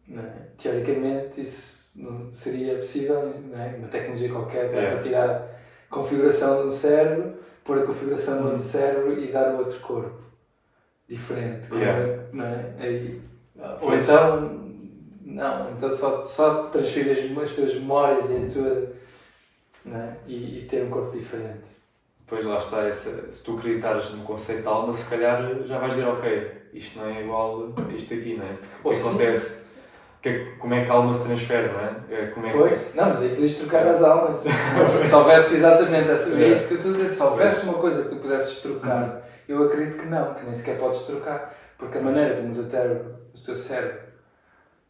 Não é? Teoricamente, isso não seria possível, não é? Uma tecnologia qualquer para tirar configuração de um cérebro, pôr a configuração de outro cérebro e dar o outro corpo diferente. Não é? Aí, ou então, não, então só transferir as tuas memórias e a tua. Não é? E ter um corpo diferente. Pois lá está, se tu acreditares no conceito de alma, se calhar já vais dizer, ok, isto não é igual a isto aqui, não é? O que acontece? Como é que a alma se transfere, não é? Pois, não, mas aí podias trocar as almas. Se houvesse exatamente é isso que eu estou a dizer, se houvesse uma coisa que tu pudesses trocar, eu acredito que não, que nem sequer podes trocar, porque a maneira como o teu cérebro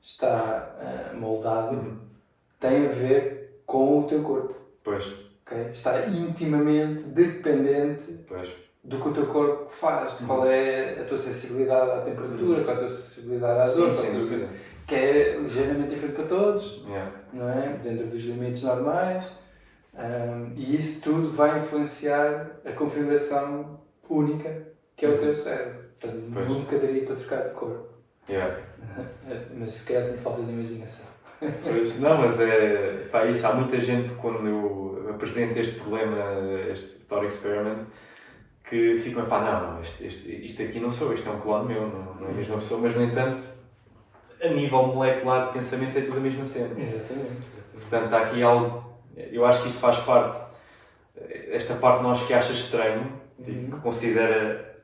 está moldado tem a ver com o teu corpo. Okay? Está intimamente dependente do que o teu corpo faz, de qual é a tua sensibilidade à temperatura, qual é a tua sensibilidade à dor, que é ligeiramente diferente para todos, não é? Dentro dos limites normais, e isso tudo vai influenciar a configuração única que é o teu cérebro. Portanto, nunca daria para trocar de corpo. Mas se calhar tem falta de imaginação. Não, mas isso, há muita gente, quando eu apresento este problema, este thought experiment, que ficam, não, isto aqui não sou, isto é um clone meu, não é a mesma pessoa, mas no entanto a nível molecular de pensamento é tudo a mesma cena. Exatamente. Portanto, há aqui algo, eu acho que isto faz parte, esta parte de nós que acha estranho, que considera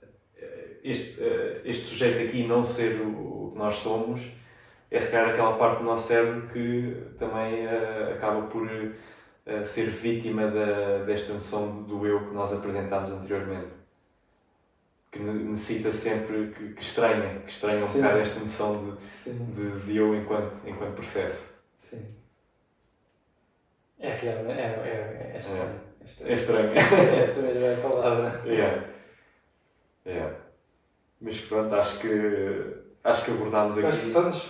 este sujeito aqui não ser o que nós somos, é se calhar aquela parte do nosso cérebro que também acaba por ser vítima desta noção do eu que nós apresentámos anteriormente. Que necessita sempre, que estranha um bocado esta noção de eu enquanto processo. Sim. É realmente, é estranho. É estranho. Essa mesmo é a palavra. Mas pronto, acho que abordámos aqui. Acho que só nos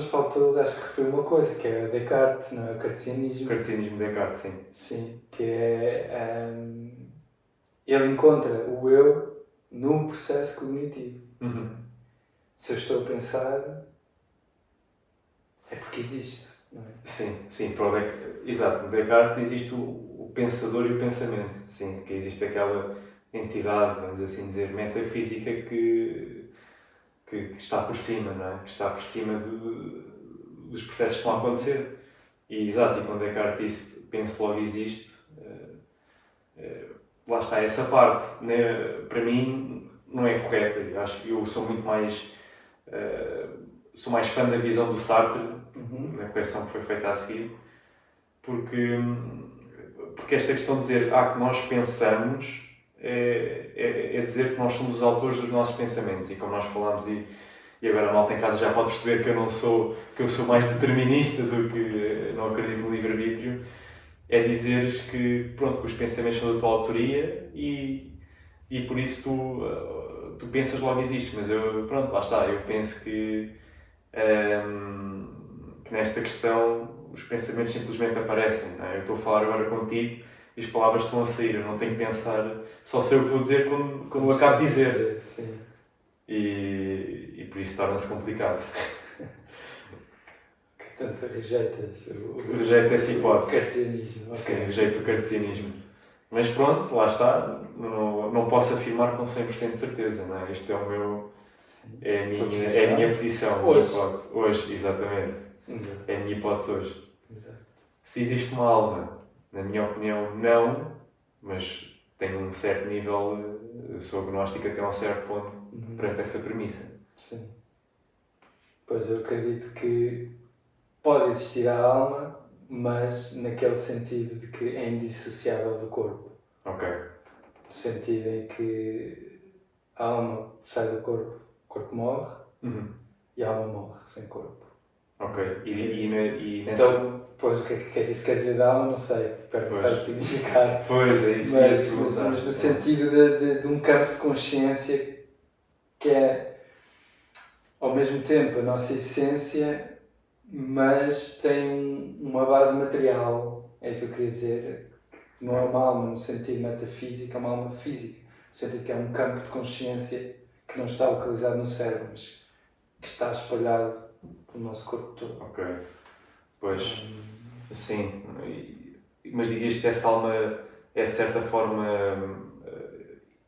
faltou, acho que referir uma coisa, que é o Descartes, não é? O cartesianismo. O cartesianismo de Descartes, sim. Sim, que é... ele encontra o eu num processo cognitivo. Se eu estou a pensar, é porque existe, não é? Sim, exato. No Descartes existe o pensador e o pensamento, sim, que existe aquela entidade, vamos assim dizer, metafísica que está por cima, não é? Que está por cima dos processos que estão a acontecer. E exato, e quando Descartes disse penso logo existe, lá está, essa parte, né, para mim não é correta. Eu acho que eu sou muito mais sou mais fã da visão do Sartre, na correção que foi feita a seguir, porque esta questão de dizer que nós pensamos é dizer que nós somos os autores dos nossos pensamentos, e como nós falamos, e agora a malta em casa já pode perceber que eu sou mais determinista do que não acredito no livre-arbítrio, é dizeres que os pensamentos são da tua autoria e por isso tu pensas logo existes, mas lá está, eu penso que nesta questão os pensamentos simplesmente aparecem, não é? Eu estou a falar agora contigo e as palavras estão a sair, eu não tenho que pensar, só sei o que vou dizer quando eu acabo de dizer. Sim. E por isso torna-se complicado. Portanto, rejeitas Rejeito essa hipótese. O cartesianismo. Okay. Sim, rejeito o cartesianismo. Mas pronto, lá está, não posso afirmar com 100% de certeza, não é? Este é o meu... É a minha posição. Hoje, exatamente. É a minha hipótese hoje. Exato. Se existe uma alma, na minha opinião, não, mas tenho um certo nível, sou agnóstico até a um certo ponto perante essa premissa. Sim. Pois eu acredito que pode existir a alma, mas naquele sentido de que é indissociável do corpo. Ok. No sentido em que a alma sai do corpo, o corpo morre, e a alma morre sem corpo. Ok. E nessa... Então, pois, o que é que isso quer dizer da alma? Não sei, perde o significado. Pois, é isso. Mas no sentido de um campo de consciência que é, ao mesmo tempo, a nossa essência, mas tem uma base material. É isso que eu queria dizer. Não é uma alma no sentido metafísico, é uma alma física. No sentido que é um campo de consciência que não está localizado no cérebro, mas que está espalhado pelo nosso corpo todo. Ok. Pois, sim. Mas dirias que essa alma é de certa forma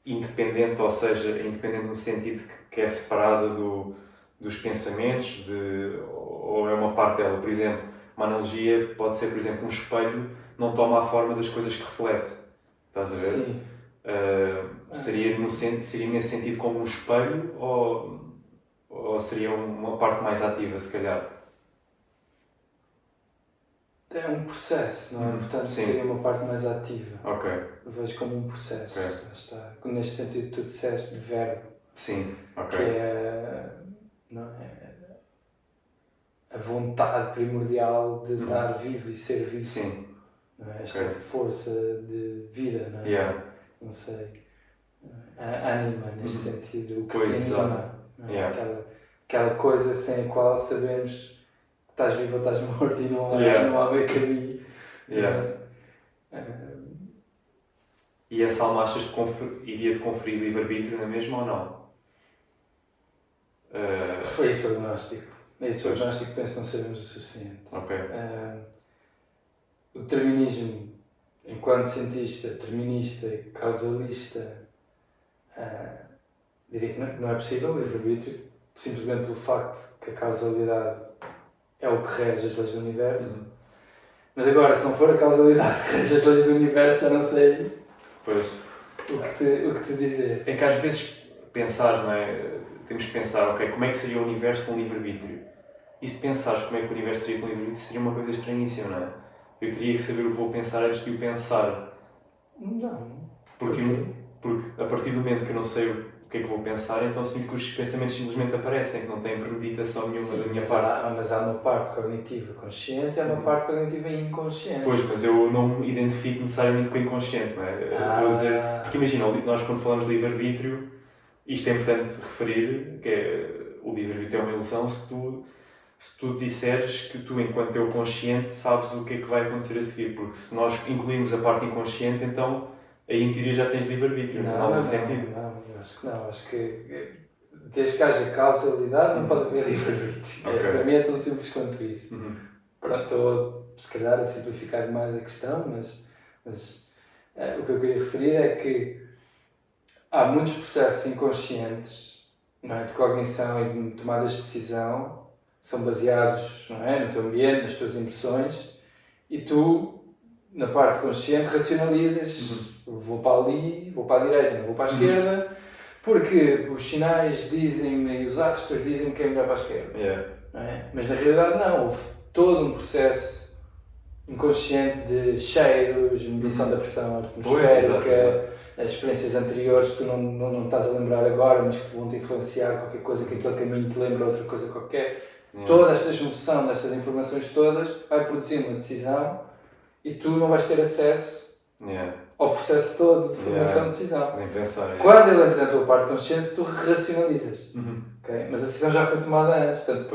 independente, ou seja, independente no sentido que é separada dos pensamentos, ou é uma parte dela? Por exemplo, uma analogia pode ser, por exemplo, um espelho não toma a forma das coisas que reflete. Estás a ver? Sim. Seria nesse sentido como um espelho, ou seria uma parte mais ativa, se calhar? É um processo, não é? Portanto, seria uma parte mais ativa. Ok. Eu vejo como um processo. Okay. Está. Neste sentido, tu disseste de verbo. Sim, ok. Que é, não é, a vontade primordial de estar vivo e ser vivo. Sim. Não é? Esta força de vida, não é? Yeah. Não sei. Anima, neste sentido, o que te anima. Não é? Yeah. Aquela coisa sem a qual sabemos que estás vivo ou estás morto e não há meio caminho. Yeah. E essa alma achas que iria-te conferir livre-arbítrio na mesma ou não? Eu sou agnóstico. Eu sou agnóstico, penso que não sabemos o suficiente. Ok. O determinismo, enquanto cientista, determinista, causalista, diria que não é possível, livre-arbítrio, simplesmente pelo facto que a causalidade é o que rege as leis do universo. Mas agora, se não for a causalidade que rege as leis do universo, já não sei Pois. o que te dizer. É que às vezes pensar, não é? Temos que pensar, ok, como é que seria o universo com livre-arbítrio? E se pensares como é que o universo seria com livre-arbítrio, seria uma coisa estranhíssima, não é? Eu teria que saber o que vou pensar antes de o pensar. Não. Porque a partir do momento que eu não sei o que é que vou pensar, então sinto que os pensamentos simplesmente aparecem, que não têm premeditação nenhuma da minha parte. Mas há uma parte cognitiva consciente e há uma parte cognitiva inconsciente. Pois, mas eu não me identifico necessariamente com o inconsciente, não é? Estou a dizer, porque imagina, nós quando falamos de livre-arbítrio, isto é importante referir, que é, o livre-arbítrio é uma ilusão se tu disseres que tu, enquanto eu consciente, sabes o que é que vai acontecer a seguir, porque se nós incluirmos a parte inconsciente, então aí em teoria já tens livre-arbítrio, não há algum sentido? Não, eu acho que não. Acho que desde que haja causalidade não pode haver livre-arbítrio. Okay. Para mim é tão simples quanto isso. Pronto, estou se calhar a simplificar demais a questão, mas o que eu queria referir é que há muitos processos inconscientes, não é, de cognição e de tomadas de decisão que são baseados, não é, no teu ambiente, nas tuas emoções, e tu, na parte consciente, racionalizas, vou para ali, vou para a direita, não vou para a esquerda, porque os sinais dizem-me e os astros dizem-me que é melhor para a esquerda. Yeah. Não é? Mas na realidade não, houve todo um processo inconsciente de cheiros, medição da pressão atmosférica, experiências anteriores que tu não estás a lembrar agora, mas que vão te influenciar qualquer coisa, que aquele caminho te lembra outra coisa qualquer. Toda esta junção destas informações todas vai produzir uma decisão e tu não vais ter acesso ao processo todo de formação de decisão. Nem pensar. Quando ele entra na tua parte consciente, tu racionalizas. Okay? Mas a decisão já foi tomada antes. Portanto,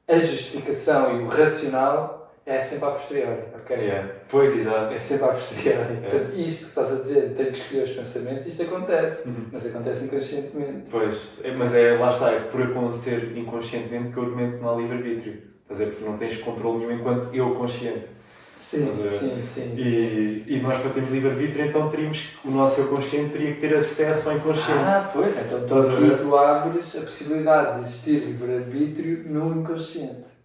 a justificação e o racional é sempre a posteriori. Okay? Pois, exato. É sempre a posteriori. Portanto, isto que estás a dizer, tenho que escolher os pensamentos, isto acontece. Mas acontece inconscientemente. Pois, mas lá está, é por acontecer inconscientemente que eu argumento não há livre-arbítrio. Estás a dizer, porque não tens controle nenhum enquanto eu consciente. Sim. E nós, para termos livre-arbítrio, então o nosso eu consciente teria que ter acesso ao inconsciente. Pois, então aqui tu abres a possibilidade de existir livre-arbítrio no inconsciente.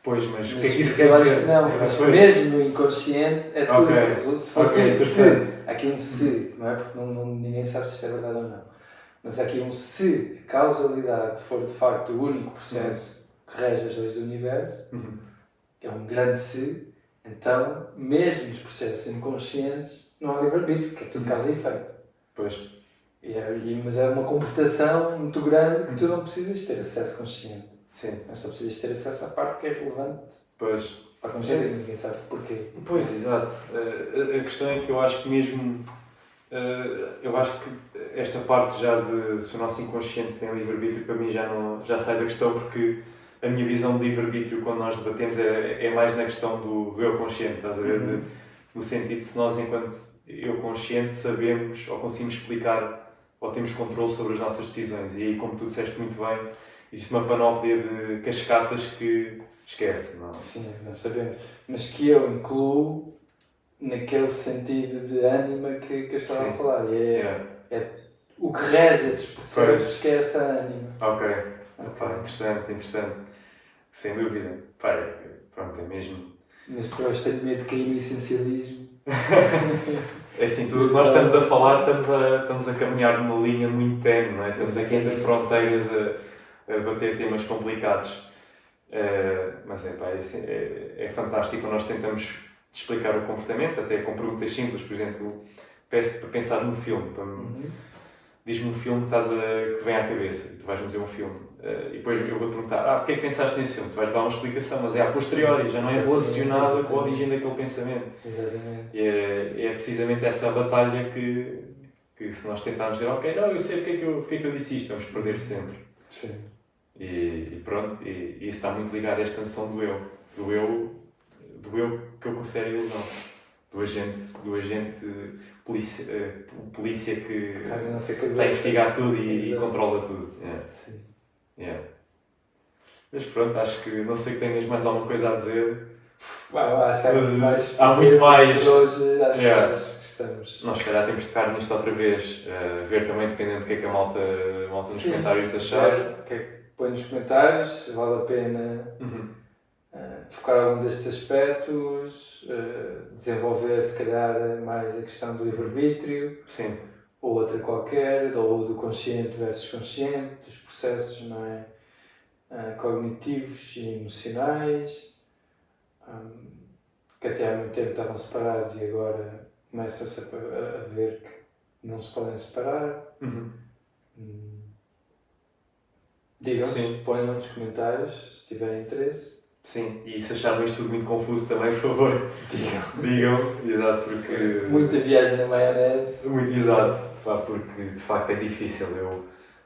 Pois, mas o que é que isso quer dizer? Eu acho que mesmo no inconsciente é tudo. Se for tudo se, há aqui um se, não é? Porque ninguém sabe se isto é verdade ou não. Mas há aqui um se a causalidade for de facto o único processo que rege as leis do universo, é um grande se. Então, mesmo nos processos inconscientes, não há livre-arbítrio, porque é tudo causa e efeito. Pois. Mas é uma comportação muito grande que tu não precisas ter acesso consciente. Sim. Mas só precisas ter acesso à parte que é relevante. Pois. Para a consciência, que ninguém sabe porquê. Pois, exato. A questão é que eu acho que mesmo... eu acho que esta parte já de se o nosso inconsciente tem livre-arbítrio, para mim já sai da questão, porque a minha visão de livre-arbítrio, quando nós debatemos, é mais na questão do eu consciente, estás a ver? No sentido de se nós, enquanto eu consciente, sabemos ou conseguimos explicar ou temos controle sobre as nossas decisões. E aí, como tu disseste muito bem, existe uma panóplia de cascatas que esquece, não? Sim, não sabemos. Mas que eu incluo naquele sentido de ânima que eu estava a falar. É o que rege esses processos que é essa ânima. Ok. Interessante. Sem dúvida. Pronto, é mesmo. Mas para hoje tenho medo de cair no essencialismo. É assim, tudo que nós estamos a falar, estamos a caminhar numa linha muito ténue, não é? Estamos aqui entre fronteiras a bater temas complicados. Mas é fantástico quando nós tentamos explicar o comportamento, até com perguntas simples. Por exemplo, peço-te para pensar num filme. Diz-me um filme que te vem à cabeça, e tu vais-me dizer um filme. E depois eu vou-te perguntar, porque é que pensaste nesse filme? Tu vais dar uma explicação, mas é a posteriori, já não é relacionada com a origem daquele pensamento. Exatamente. E é precisamente essa a batalha que se nós tentarmos dizer, ok, não, eu sei porque é que eu disse isto, vamos perder sempre. Sim. E pronto, e isso está muito ligado a esta noção do eu que eu considero ilusão. Do agente polícia que vai investigar tudo e controla tudo. Sim. Mas pronto, acho que não sei que tenhas mais alguma coisa a dizer. Acho que há muito mais. Hoje acho que estamos. Nós, se calhar, temos de tocar nisto outra vez. Ver também, dependendo do que é que a malta nos comentários achar. O que é que põe nos comentários se vale a pena focar algum destes aspectos, desenvolver se calhar mais a questão do livre-arbítrio. Sim. Ou outra qualquer, ou do consciente versus consciente, dos processos, não é? Cognitivos e emocionais, que até há muito tempo estavam separados e agora começa-se a ver que não se podem separar. Digam-nos, ponham nos comentários se tiverem interesse. Sim, e se acharem isto tudo muito confuso também, por favor, digam, exato, porque... Muita viagem na maionese. Exato, pá, porque de facto é difícil.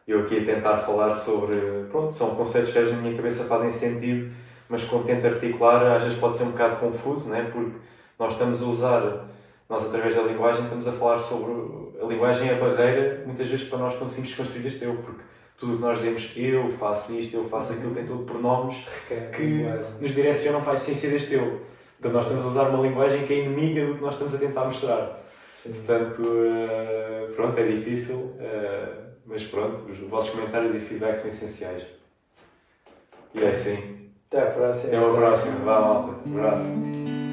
Eu aqui a tentar falar sobre... Pronto, são conceitos que às vezes na minha cabeça fazem sentido, mas quando tento articular às vezes pode ser um bocado confuso, né? Porque nós estamos a usar, nós através da linguagem estamos a falar sobre... A linguagem é a barreira, muitas vezes, para nós conseguirmos construir este eu, porque tudo o que nós dizemos, eu faço isto, eu faço aquilo, tem tudo pronomes que nos direcionam para a essência deste eu. Portanto, nós estamos a usar uma linguagem que é inimiga do que nós estamos a tentar mostrar. Sim. Portanto, pronto, é difícil, mas pronto, os vossos comentários e feedback são essenciais. E é assim. Até à próxima. Até à próxima. Vá, malta. Um abraço.